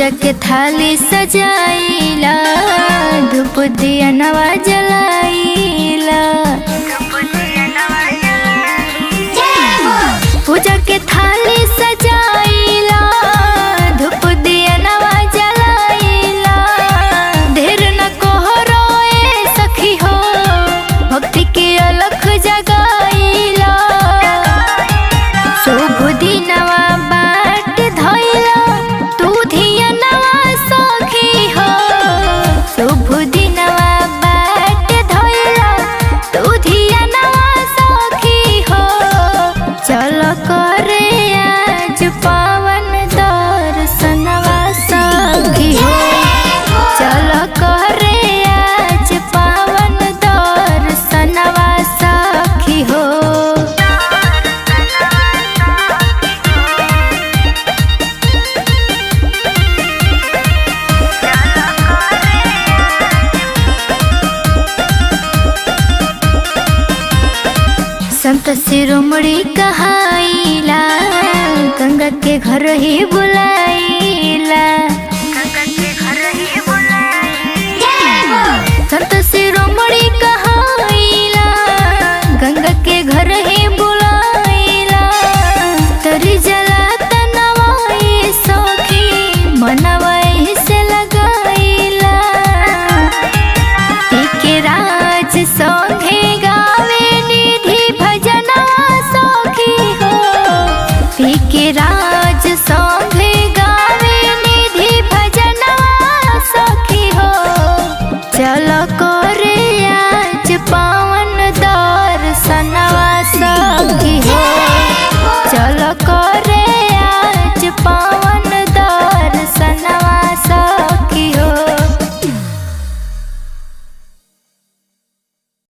पूजा के थाली सजाइला, धूप दिया नवा जलाइला। पूजा के थाली सजाइला, धूप दिया नवा जलाइला। ढेर न कोहरो ए सखी हो, भक्ति के अलख जगाइला। शुभ दिनवा बाट धइला, तू धिया नवा सखी हो। शुभ दिनवा बाट धइला, तू धिया नवा सखी हो। चल करे आज पावन दर्शनवा सखी हो। चल करे आज पावन दर्शनवा सखी हो। संत शिरोमणि कहाइला, गंगा के घर ही बुलाइला। संत शिरोमणि कहाइला, गंगा के घर ही बुलाइला। तरी जला तनवाई सखी, मनवाई से लगाइला। के राज संगे गावे निधि भजना सखी हो। के राज संगे गावे निधि भजना सखी हो। चल